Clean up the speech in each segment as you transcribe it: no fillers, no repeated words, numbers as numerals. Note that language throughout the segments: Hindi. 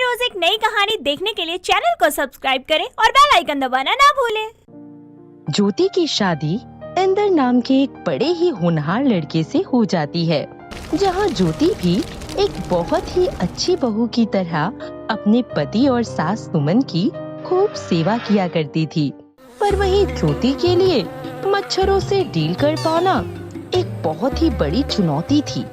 रोज एक नई कहानी देखने के लिए चैनल को सब्सक्राइब करें और बेल आइकन दबाना ना भूलें। ज्योति की शादी इंदर नाम के एक बड़े ही होनहार लड़के से हो जाती है, जहां ज्योति भी एक बहुत ही अच्छी बहू की तरह अपने पति और सास सुमन की खूब सेवा किया करती थी। पर वहीं ज्योति के लिए मच्छरों से डील कर पाना एक बहुत ही बड़ी चुनौती थी।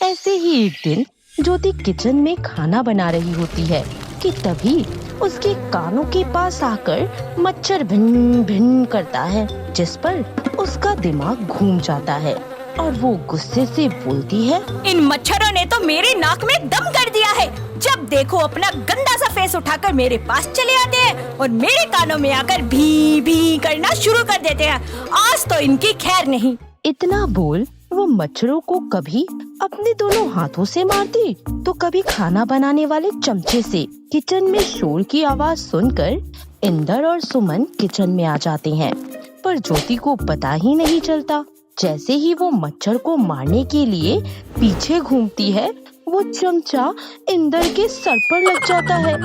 ऐसे ही एक दिन ज्योति किचन में खाना बना रही होती है कि तभी उसके कानों के पास आकर मच्छर भिन भिन करता है, जिस पर उसका दिमाग घूम जाता है और वो गुस्से से बोलती है, इन मच्छरों ने तो मेरे नाक में दम कर दिया है। जब देखो अपना गंदा सा फेस उठाकर मेरे पास चले आते हैं और मेरे कानों में आकर भी भी करना शुरू कर देते हैं। आज तो इनकी खैर नहीं। इतना बोल वो मच्छरों को कभी अपने दोनों हाथों से मारती तो कभी खाना बनाने वाले चमचे से। किचन में शोर की आवाज सुनकर इंदर और सुमन किचन में आ जाते हैं, पर ज्योति को पता ही नहीं चलता। जैसे ही वो मच्छर को मारने के लिए पीछे घूमती है, वो चमचा इंदर के सर पर लग जाता है,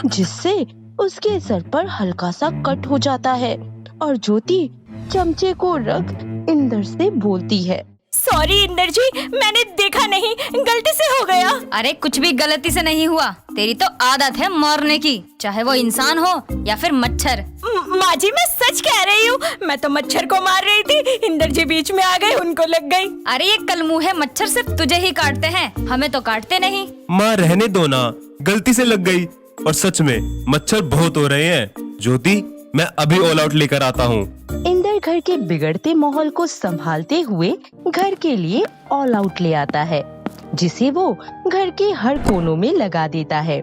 जिससे उसके सर पर हल्का सा कट हो जाता है और ज्योति चमचे को रख इंदर से बोलती है, सॉरी इंदर जी, मैंने देखा नहीं, गलती से हो गया। अरे कुछ भी गलती से नहीं हुआ, तेरी तो आदत है मारने की, चाहे वो इंसान हो या फिर मच्छर। माँ जी मैं सच कह रही हूँ, मैं तो मच्छर को मार रही थी, इंदर जी बीच में आ गए, उनको लग गई। अरे ये कलमुहे मच्छर सिर्फ तुझे ही काटते हैं, हमें तो काटते नहीं। माँ रहने दो ना, गलती से लग गई। और सच में मच्छर बहुत हो रहे हैं। ज्योति मैं अभी ऑल आउट लेकर आता हूँ। इंदर घर के बिगड़ते माहौल को संभालते हुए घर के लिए ऑल आउट ले आता है, जिसे वो घर के हर कोनों में लगा देता है।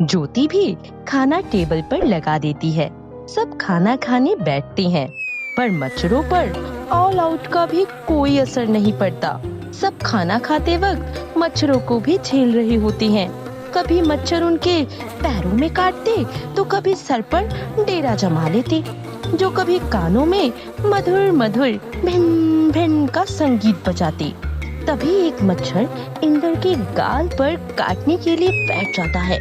ज्योति भी खाना टेबल पर लगा देती है। सब खाना खाने बैठते हैं, पर मच्छरों पर ऑल आउट का भी कोई असर नहीं पड़ता। सब खाना खाते वक्त मच्छरों को भी झेल रहे होते हैं। कभी मच्छर उनके पैरों में काटते तो कभी सर पर डेरा जमा लेते, जो कभी कानों में मधुर मधुर भिन भिन का संगीत बजाते। तभी एक मच्छर इंदर के गाल पर काटने के लिए बैठ जाता है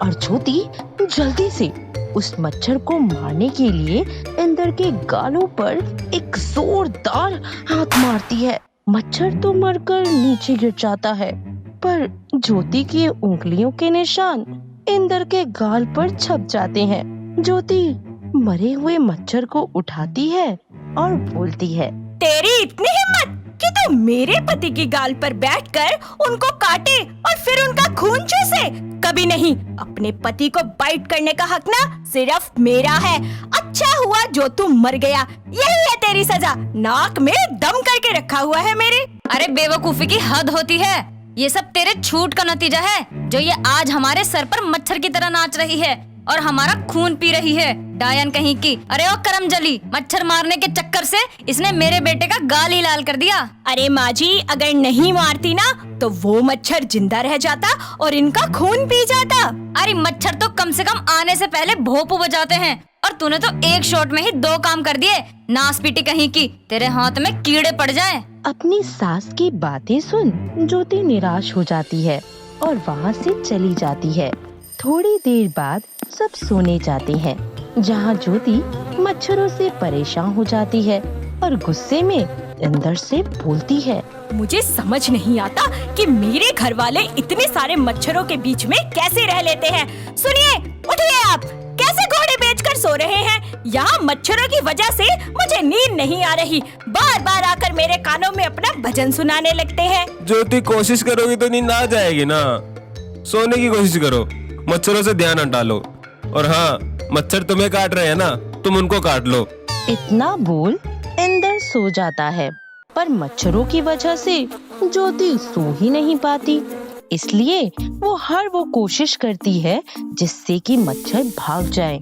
और ज्योति जल्दी से उस मच्छर को मारने के लिए इंदर के गालों पर एक जोरदार हाथ मारती है। मच्छर तो मरकर नीचे गिर जाता है, पर ज्योति की उंगलियों के निशान इंदर के गाल पर छप जाते हैं। ज्योति मरे हुए मच्छर को उठाती है और बोलती है, तेरी इतनी हिम्मत कि तू मेरे पति की गाल पर बैठकर उनको काटे और फिर उनका खून चूसे। कभी नहीं, अपने पति को बाइट करने का हक ना सिर्फ मेरा है। अच्छा हुआ जो तू मर गया, यही है तेरी सजा। नाक में दम करके रखा हुआ है मेरे। अरे बेवकूफी की हद होती है, ये सब तेरे छूट का नतीजा है, जो ये आज हमारे सर पर मच्छर की तरह नाच रही है और हमारा खून पी रही है, डायन कहीं की। अरे ओ करमजली, मच्छर मारने के चक्कर से इसने मेरे बेटे का गाल ही लाल कर दिया। अरे माँ जी, अगर नहीं मारती ना तो वो मच्छर जिंदा रह जाता और इनका खून पी जाता। अरे मच्छर तो कम से कम आने से पहले भोंपू बजाते हैं, और तूने तो एक शॉट में ही दो काम कर दिए। नास पीटी कहीं की, तेरे हाथ में कीड़े पड़ जाएं। अपनी सास की बातें सुन ज्योति निराश हो जाती है और वहाँ से चली जाती है। थोड़ी देर बाद सब सोने जाते हैं, जहाँ ज्योति मच्छरों से परेशान हो जाती है और गुस्से में इंदर से बोलती है, मुझे समझ नहीं आता कि मेरे घर वाले इतने सारे मच्छरों के बीच में कैसे रह लेते हैं। सुनिए, उठिए, आप कैसे घोड़े बेचकर सो रहे हैं? यहाँ मच्छरों की वजह से मुझे नींद नहीं आ रही। बार बार आकर मेरे कानों में अपना भजन सुनाने लगते हैं। ज्योति कोशिश करोगी तो नींद आ जाएगी ना। सोने की कोशिश करो, मच्छरों से ध्यान हटा लो। और हाँ, मच्छर तुम्हें काट रहे हैं ना, तुम उनको काट लो। इतना बोल इंदर सो जाता है, पर मच्छरों की वजह से ज्योति सो ही नहीं पाती। इसलिए वो कोशिश करती है जिससे कि मच्छर भाग जाए।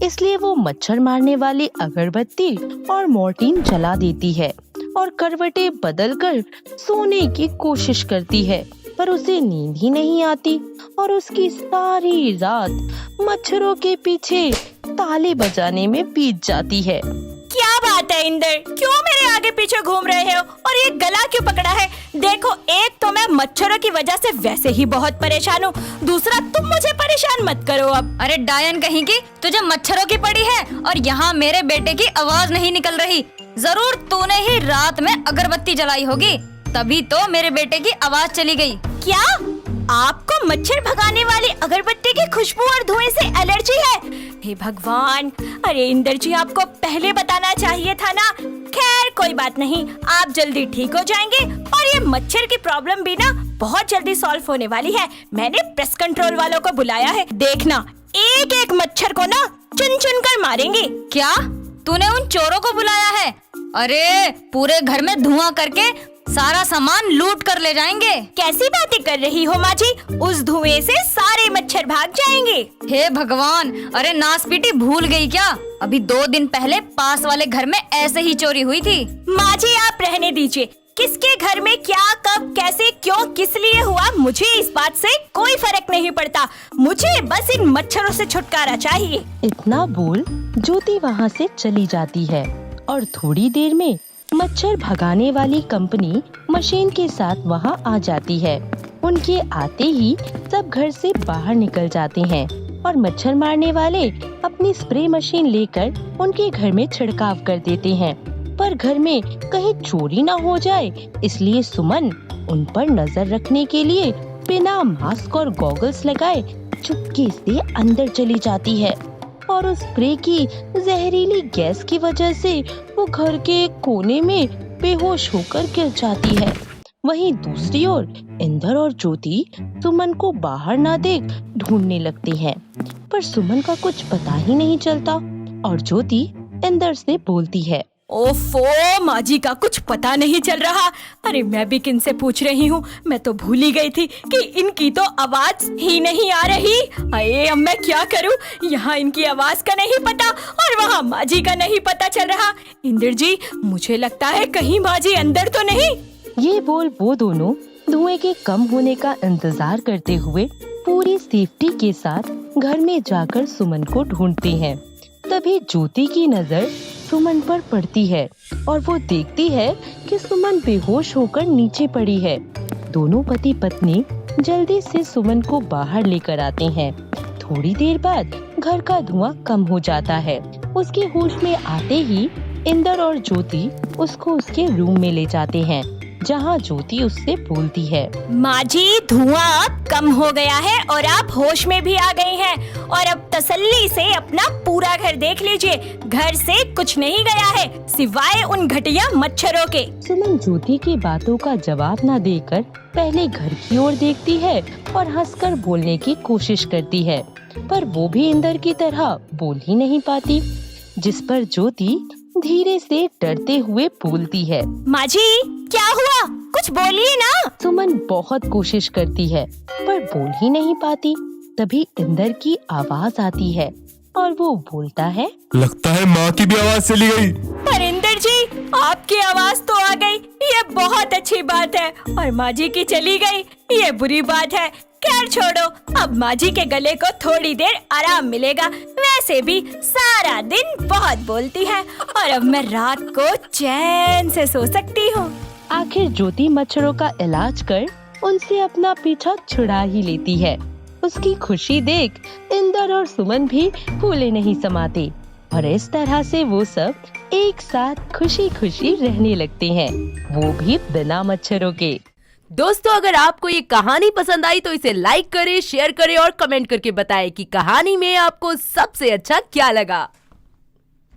इसलिए वो मच्छर मारने वाली अगरबत्ती और मोर्टीन जला देती है और करवटें बदलकर सोने की कोशिश करती है, पर उसे नींद ही नहीं आती और उसकी सारी रात मच्छरों के पीछे ताले बजाने में बीत जाती है। क्या बात है इंदर, क्यों मेरे आगे पीछे घूम रहे हो और ये गला क्यों पकड़ा है? देखो, एक तो मैं मच्छरों की वजह से वैसे ही बहुत परेशान हूँ, दूसरा तुम मुझे परेशान मत करो अब। अरे डायन कहीं की, तुझे मच्छरों की पड़ी है और यहाँ मेरे बेटे की आवाज नहीं निकल रही। जरूर तूने ही रात में अगरबत्ती जलाई होगी, तभी तो मेरे बेटे की आवाज चली गई। क्या आपको मच्छर भगाने वाली अगरबत्ती की खुशबू और धुएं से एलर्जी है? हे भगवान, अरे इंदर जी, आपको पहले बताना चाहिए था ना। खैर कोई बात नहीं, आप जल्दी ठीक हो जाएंगे और ये मच्छर की प्रॉब्लम भी ना बहुत जल्दी सॉल्व होने वाली है। मैंने पेस्ट कंट्रोल वालों को बुलाया है, देखना एक एक मच्छर को ना चुन चुन कर मारेंगे। क्या तूने उन चोरों को बुलाया है? अरे पूरे घर में धुआं करके सारा सामान लूट कर ले जाएंगे। कैसी बातें कर रही हो माँ जी? उस धुएं से सारे मच्छर भाग जाएंगे। हे भगवान, अरे नासपीटी भूल गई क्या? अभी 2 दिन पहले पास वाले घर में ऐसे ही चोरी हुई थी। माँ जी आप रहने दीजिए, किसके घर में क्या कब कैसे क्यों किस लिए हुआ मुझे इस बात से कोई फर्क नहीं पड़ता। मुझे बस इन मच्छरों से छुटकारा चाहिए। इतना बोल ज्योति वहाँ से चली जाती है और थोड़ी देर में मच्छर भगाने वाली कंपनी मशीन के साथ वहाँ आ जाती है। उनके आते ही सब घर से बाहर निकल जाते हैं और मच्छर मारने वाले अपनी स्प्रे मशीन लेकर उनके घर में छिड़काव कर देते हैं। पर घर में कहीं चोरी ना हो जाए, इसलिए सुमन उन पर नजर रखने के लिए बिना मास्क और गॉगल्स लगाए चुपके से अंदर चली जाती है और उस स्प्रे की जहरीली गैस की वजह से वो घर के एक कोने में बेहोश होकर गिर जाती है। वहीं दूसरी ओर इंदर और ज्योति सुमन को बाहर ना देख ढूंढने लगते हैं, पर सुमन का कुछ पता ही नहीं चलता और ज्योति इंदर से बोलती है, ओफो, माँ जी का कुछ पता नहीं चल रहा। अरे मैं भी किन से पूछ रही हूँ, मैं तो भूल ही गई थी कि इनकी तो आवाज ही नहीं आ रही। अरे अब मैं क्या करूँ, यहाँ इनकी आवाज का नहीं पता और वहाँ माँ जी का नहीं पता चल रहा। इंदर जी, मुझे लगता है कहीं माँ जी अंदर तो नहीं। ये बोल वो दोनों धुएं के कम होने का इंतजार करते हुए पूरी सेफ्टी के साथ घर में जाकर सुमन को ढूंढते हैं। तभी ज्योति की नजर सुमन पर पड़ती है और वो देखती है कि सुमन बेहोश होकर नीचे पड़ी है। दोनों पति पत्नी जल्दी से सुमन को बाहर लेकर आते हैं। थोड़ी देर बाद घर का धुआं कम हो जाता है। उसके होश में आते ही इंदर और ज्योति उसको उसके रूम में ले जाते हैं, जहाँ ज्योति उससे बोलती है, माँ जी धुआं अब कम हो गया है और आप होश में भी आ गई हैं और अब तसल्ली से अपना पूरा घर देख लीजिए। घर से कुछ नहीं गया है सिवाय उन घटिया मच्छरों के। सुमन ज्योति की बातों का जवाब न देकर पहले घर की ओर देखती है और हंसकर बोलने की कोशिश करती है, पर वो भी इंदर की तरह बोल ही नहीं पाती, जिस पर ज्योति धीरे से डरते हुए बोलती है, माँ जी क्या हुआ, कुछ बोलिए ना। सुमन बहुत कोशिश करती है पर बोल ही नहीं पाती। तभी इंदर की आवाज आती है और वो बोलता है, लगता है माँ की भी आवाज चली गई। पर इंदर जी आपकी आवाज तो आ गई, ये बहुत अच्छी बात है, और माँ जी की चली गई ये बुरी बात है। खैर छोड़ो, अब माँ जी के गले को थोड़ी देर आराम मिलेगा। वैसे भी सारा दिन बहुत बोलती है और अब मैं रात को चैन से सो सकती हूँ। आखिर ज्योति मच्छरों का इलाज कर उनसे अपना पीछा छुड़ा ही लेती है। उसकी खुशी देख इंदर और सुमन भी फूले नहीं समाते और इस तरह से वो सब एक साथ खुशी खुशी रहने लगते हैं, वो भी बिना मच्छरों के। दोस्तों, अगर आपको ये कहानी पसंद आई तो इसे लाइक करें, शेयर करें और कमेंट करके बताएं कि कहानी में आपको सबसे अच्छा क्या लगा।